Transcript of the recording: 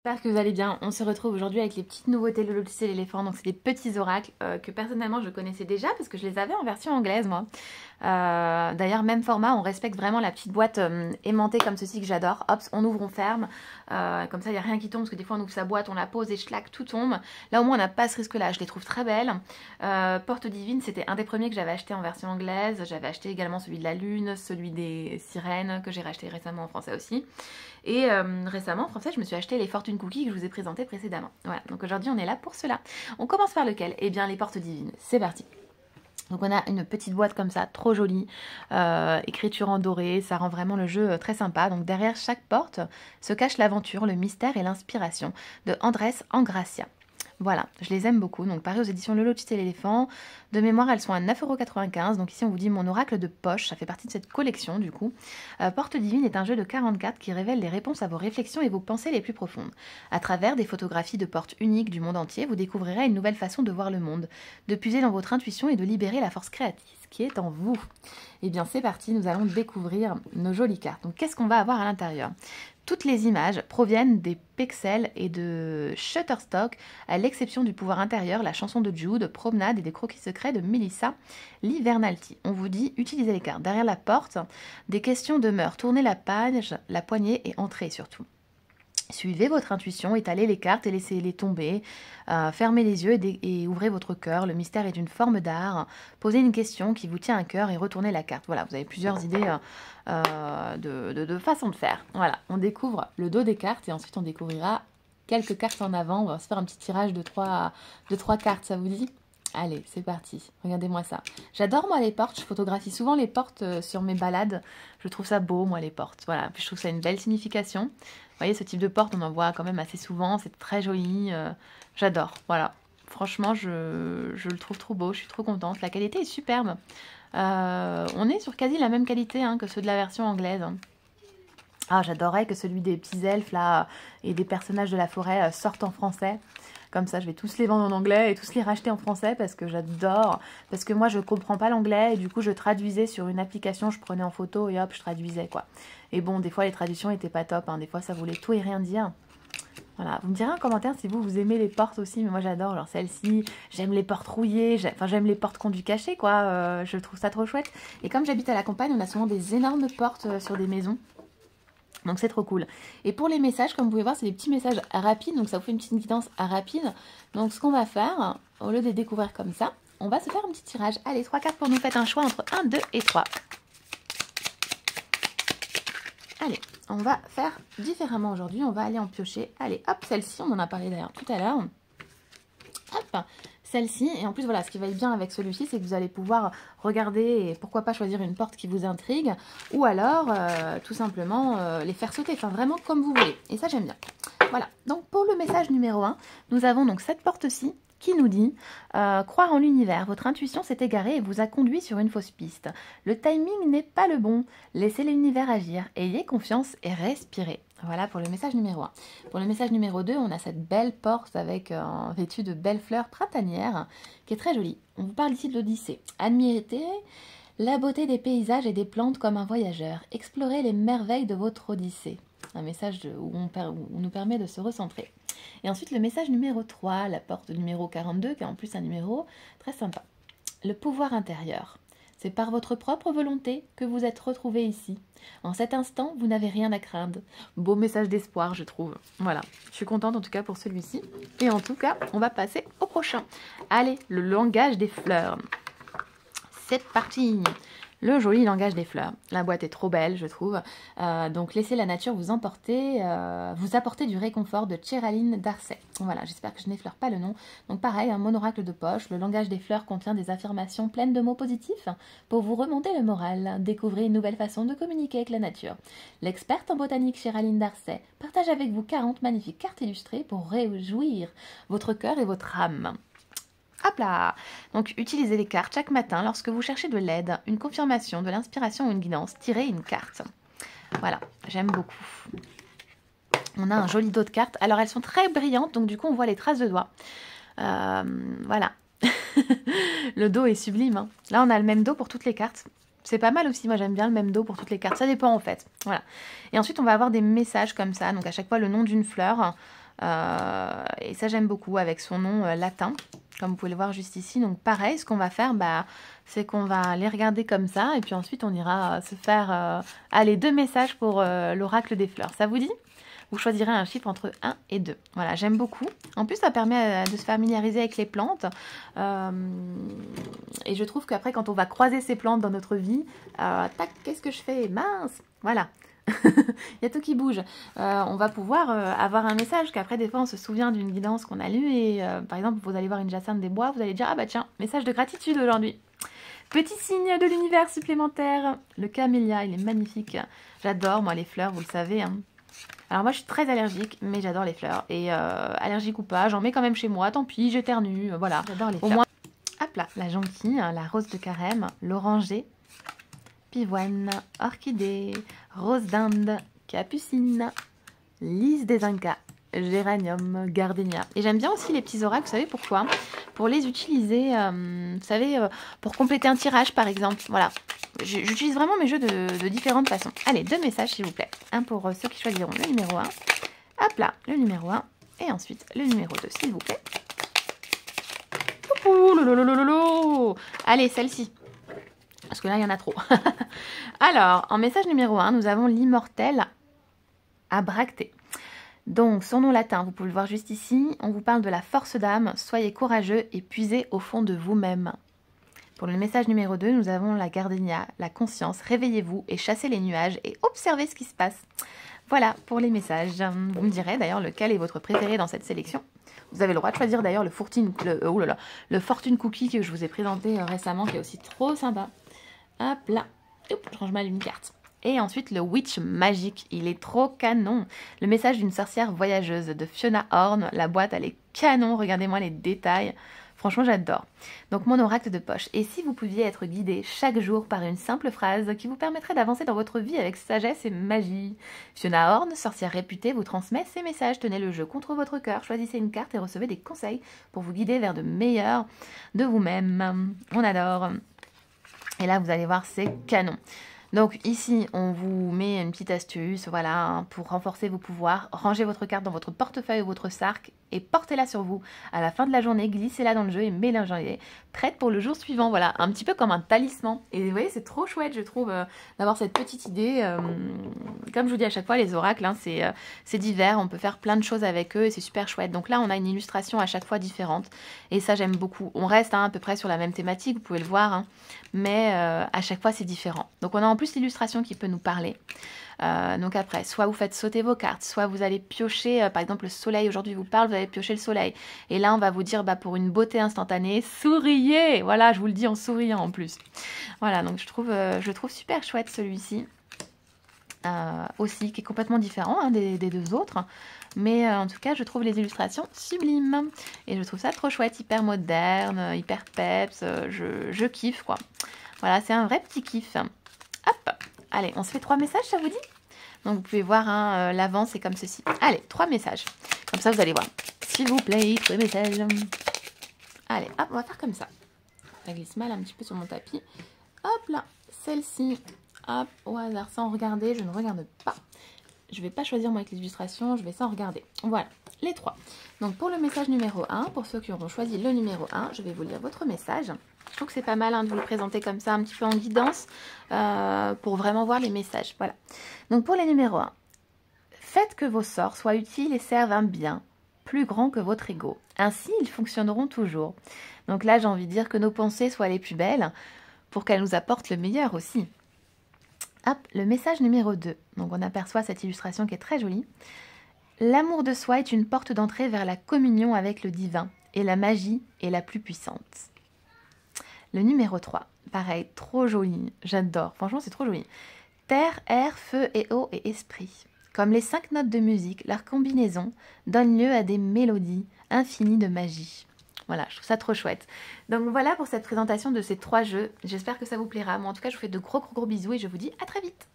J'espère que vous allez bien. On se retrouve aujourd'hui avec les petites nouveautés de Lotus et l'éléphant. Donc c'est des petits oracles que personnellement je connaissais déjà parce que je les avais en version anglaise moi. D'ailleurs même format, on respecte vraiment la petite boîte aimantée comme ceci que j'adore. Hop, on ouvre, on ferme. Comme ça il n'y a rien qui tombe parce que des fois on ouvre sa boîte, on la pose et schlac, tout tombe. Là au moins on n'a pas ce risque là, je les trouve très belles. Porte divine, c'était un des premiers que j'avais acheté en version anglaise. J'avais acheté également celui de la lune, celui des sirènes que j'ai racheté récemment en français aussi. Et récemment en français je me suis acheté les fortunes cookies que je vous ai présenté précédemment. Voilà, donc aujourd'hui on est là pour cela. On commence par lequel? Eh bien les portes divines, c'est parti. Donc on a une petite boîte comme ça, trop jolie, écriture en doré, ça rend vraiment le jeu très sympa. Donc derrière chaque porte se cache l'aventure, le mystère et l'inspiration de Andrés Angracia. Voilà, je les aime beaucoup. Donc pareil aux éditions Le Lotus et l'éléphant. De mémoire, elles sont à 9,95 €. Donc ici, on vous dit mon oracle de poche. Ça fait partie de cette collection, du coup. Porte divine est un jeu de 40 cartes qui révèle les réponses à vos réflexions et vos pensées les plus profondes. À travers des photographies de portes uniques du monde entier, vous découvrirez une nouvelle façon de voir le monde, de puiser dans votre intuition et de libérer la force créatrice qui est en vous. Et bien c'est parti, nous allons découvrir nos jolies cartes. Donc qu'est-ce qu'on va avoir à l'intérieur? Toutes les images proviennent des pixels et de Shutterstock, à l'exception du pouvoir intérieur, la chanson de Jude, Promenade et des croquis secrets de Melissa Livernalti. On vous dit, utilisez les cartes. Derrière la porte, des questions demeurent. Tournez la page, la poignée et entrez surtout. Suivez votre intuition, étalez les cartes et laissez-les tomber. Fermez les yeux et ouvrez votre cœur. Le mystère est une forme d'art. Posez une question qui vous tient à cœur et retournez la carte. Voilà, vous avez plusieurs idées de façons de faire. Voilà, on découvre le dos des cartes et ensuite on découvrira quelques cartes en avant. On va se faire un petit tirage de trois cartes, ça vous dit? Allez, c'est parti. Regardez-moi ça. J'adore, moi, les portes. Je photographie souvent les portes sur mes balades. Je trouve ça beau, moi, les portes. Voilà. Puis je trouve ça une belle signification. Vous voyez, ce type de porte, on en voit quand même assez souvent. C'est très joli. J'adore. Voilà. Franchement, je le trouve trop beau. Je suis trop contente. La qualité est superbe. On est sur quasi la même qualité que ceux de la version anglaise. Ah, j'adorerais que celui des petits elfes, là, et des personnages de la forêt sortent en français. Comme ça, je vais tous les vendre en anglais et tous les racheter en français parce que j'adore. Parce que moi, je comprends pas l'anglais et du coup, je traduisais sur une application, je prenais en photo et hop, je traduisais, quoi. Et bon, des fois, les traductions étaient pas top. Des fois, ça voulait tout et rien dire. Voilà, vous me direz en commentaire si vous aimez les portes aussi, mais moi j'adore, genre celle-ci, j'aime les portes rouillées, j'aime les portes conduits cachées, quoi, je trouve ça trop chouette. Et comme j'habite à la campagne, on a souvent des énormes portes sur des maisons. Donc c'est trop cool. Et pour les messages, comme vous pouvez voir, c'est des petits messages rapides. Donc ça vous fait une petite guidance rapide. Donc ce qu'on va faire, au lieu de les découvrir comme ça, on va se faire un petit tirage. Allez, 3 cartes pour nous. Faites un choix entre 1, 2 et 3. Allez, on va faire différemment aujourd'hui. On va aller en piocher. Allez, hop, celle-ci, on en a parlé d'ailleurs tout à l'heure. Hop, celle-ci. Et en plus, voilà, ce qui va être bien avec celui-ci, c'est que vous allez pouvoir regarder et pourquoi pas choisir une porte qui vous intrigue. Ou alors, tout simplement, les faire sauter. Enfin, vraiment comme vous voulez. Et ça, j'aime bien. Voilà. Donc, pour le message numéro 1, nous avons donc cette porte-ci qui nous dit croire en l'univers, votre intuition s'est égarée et vous a conduit sur une fausse piste. Le timing n'est pas le bon. Laissez l'univers agir. Ayez confiance et respirez. Voilà pour le message numéro 1. Pour le message numéro 2, on a cette belle porte avec vêtue de belles fleurs printanières qui est très jolie. On vous parle ici de l'Odyssée. Admirez la beauté des paysages et des plantes comme un voyageur. Explorez les merveilles de votre Odyssée. Un message où on nous permet de se recentrer. Et ensuite, le message numéro 3, la porte numéro 42, qui est en plus un numéro très sympa. Le pouvoir intérieur. C'est par votre propre volonté que vous êtes retrouvé ici. En cet instant, vous n'avez rien à craindre. Beau message d'espoir, je trouve. Voilà, je suis contente en tout cas pour celui-ci. Et en tout cas, on va passer au prochain. Allez, le langage des fleurs. C'est parti! Le joli langage des fleurs. La boîte est trop belle, je trouve. Donc, laissez la nature vous emporter, vous apporter du réconfort de Chéraline Darcet. Voilà, j'espère que je n'effleure pas le nom. Donc, pareil, un monoracle de poche. Le langage des fleurs contient des affirmations pleines de mots positifs pour vous remonter le moral. Découvrez une nouvelle façon de communiquer avec la nature. L'experte en botanique Chéraline Darcet partage avec vous 40 magnifiques cartes illustrées pour réjouir votre cœur et votre âme. Hop là! Donc, utilisez les cartes chaque matin lorsque vous cherchez de l'aide, une confirmation, de l'inspiration ou une guidance. Tirez une carte. Voilà, j'aime beaucoup. On a un joli dos de cartes. Alors, elles sont très brillantes, donc du coup, on voit les traces de doigts. Voilà. Le dos est sublime. Là, on a le même dos pour toutes les cartes. C'est pas mal aussi, moi j'aime bien le même dos pour toutes les cartes. Ça dépend en fait. Voilà. Et ensuite, on va avoir des messages comme ça. Donc, à chaque fois, le nom d'une fleur. Et ça, j'aime beaucoup avec son nom latin, comme vous pouvez le voir juste ici. Donc pareil, ce qu'on va faire, c'est qu'on va les regarder comme ça. Et puis ensuite, on ira se faire allez, 2 messages pour l'oracle des fleurs. Ça vous dit? Vous choisirez un chiffre entre 1 et 2. Voilà, j'aime beaucoup. En plus, ça permet de se familiariser avec les plantes. Et je trouve qu'après, quand on va croiser ces plantes dans notre vie, tac, qu'est-ce que je fais? Mince! Voilà. Il y a tout qui bouge. On va pouvoir avoir un message qu'après, des fois, on se souvient d'une guidance qu'on a lue. Et par exemple, vous allez voir une jacinthe des bois, vous allez dire, ah bah tiens, message de gratitude aujourd'hui. Petit signe de l'univers supplémentaire. Le camélia, il est magnifique. J'adore, moi, les fleurs, vous le savez, hein. Alors moi je suis très allergique, mais j'adore les fleurs. Et allergique ou pas, j'en mets quand même chez moi, tant pis, j'éternue, voilà. J'adore les fleurs. Au moins, hop là, la jonquille, la rose de carême, l'oranger, pivoine, orchidée, rose d'Inde, capucine, lys des Incas, géranium, gardénia. Et j'aime bien aussi les petits oracles, vous savez pourquoi? Pour les utiliser, vous savez, pour compléter un tirage par exemple, voilà. J'utilise vraiment mes jeux de différentes façons. Allez, 2 messages s'il vous plaît. Un pour ceux qui choisiront le numéro 1. Hop là, le numéro 1. Et ensuite le numéro 2 s'il vous plaît. Allez, celle-ci. Parce que là, il y en a trop. Alors, en message numéro 1, nous avons l'immortel Abracté. Donc, son nom latin, vous pouvez le voir juste ici. On vous parle de la force d'âme. Soyez courageux et puisez au fond de vous-même. Pour le message numéro 2, nous avons la gardénia, la conscience. Réveillez-vous et chassez les nuages et observez ce qui se passe. Voilà pour les messages. Vous me direz d'ailleurs lequel est votre préféré dans cette sélection. Vous avez le droit de choisir d'ailleurs le Fortune Cookie que je vous ai présenté récemment, qui est aussi trop sympa. Hop là, hop, je range mal une carte. Et ensuite le Witch Magique, il est trop canon. Le message d'une sorcière voyageuse de Fiona Horn. La boîte, elle est canon, regardez-moi les détails. Franchement, j'adore. Donc, mon oracle de poche. Et si vous pouviez être guidé chaque jour par une simple phrase qui vous permettrait d'avancer dans votre vie avec sagesse et magie? Fiona Horn, sorcière réputée, vous transmet ces messages. Tenez le jeu contre votre cœur, choisissez une carte et recevez des conseils pour vous guider vers de meilleurs de vous-même. On adore. Et là, vous allez voir, c'est canon. Donc ici, on vous met une petite astuce, voilà, hein, pour renforcer vos pouvoirs. Rangez votre carte dans votre portefeuille ou votre sac et portez-la sur vous. À la fin de la journée, glissez-la dans le jeu et mélangez-la. Prête pour le jour suivant, voilà, un petit peu comme un talisman. Et vous voyez, c'est trop chouette, je trouve, d'avoir cette petite idée. Comme je vous dis à chaque fois, les oracles, hein, c'est divers, on peut faire plein de choses avec eux et c'est super chouette. Donc là, on a une illustration à chaque fois différente et ça, j'aime beaucoup. On reste à peu près sur la même thématique, vous pouvez le voir, hein, mais à chaque fois, c'est différent. Donc on a en plus l'illustration qui peut nous parler. Donc après, soit vous faites sauter vos cartes, soit vous allez piocher, par exemple le soleil aujourd'hui vous parle, vous allez piocher le soleil. Et là on va vous dire pour une beauté instantanée, souriez. Voilà, je vous le dis en souriant en plus. Voilà, donc je trouve super chouette celui-ci. Aussi, qui est complètement différent hein, des 2 autres. Mais en tout cas, je trouve les illustrations sublimes. Et je trouve ça trop chouette, hyper moderne, hyper peps. Je kiffe quoi. Voilà, c'est un vrai petit kiff. Hop, allez, on se fait 3 messages, ça vous dit? Donc vous pouvez voir, hein, l'avant c'est comme ceci. Allez, 3 messages. Comme ça, vous allez voir. S'il vous plaît, 3 messages. Allez, hop, on va faire comme ça. Ça glisse mal un petit peu sur mon tapis. Hop là, celle-ci. Hop, au hasard, sans regarder, je ne regarde pas. Je ne vais pas choisir moi avec les illustrations, je vais sans regarder. Voilà, les 3. Donc pour le message numéro 1, pour ceux qui auront choisi le numéro 1, je vais vous lire votre message. Je trouve que c'est pas mal hein, de vous le présenter comme ça, un petit peu en guidance, pour vraiment voir les messages. Voilà. Donc pour les numéros 1, faites que vos sorts soient utiles et servent un bien plus grand que votre ego. Ainsi, ils fonctionneront toujours. Donc là, j'ai envie de dire que nos pensées soient les plus belles pour qu'elles nous apportent le meilleur aussi. Hop, le message numéro 2. Donc on aperçoit cette illustration qui est très jolie. L'amour de soi est une porte d'entrée vers la communion avec le divin et la magie est la plus puissante. Le numéro 3, pareil, trop joli, j'adore, franchement c'est trop joli. Terre, air, feu et eau et esprit. Comme les 5 notes de musique, leur combinaison donne lieu à des mélodies infinies de magie. Voilà, je trouve ça trop chouette. Donc voilà pour cette présentation de ces 3 jeux. J'espère que ça vous plaira. Moi en tout cas, je vous fais de gros bisous et je vous dis à très vite.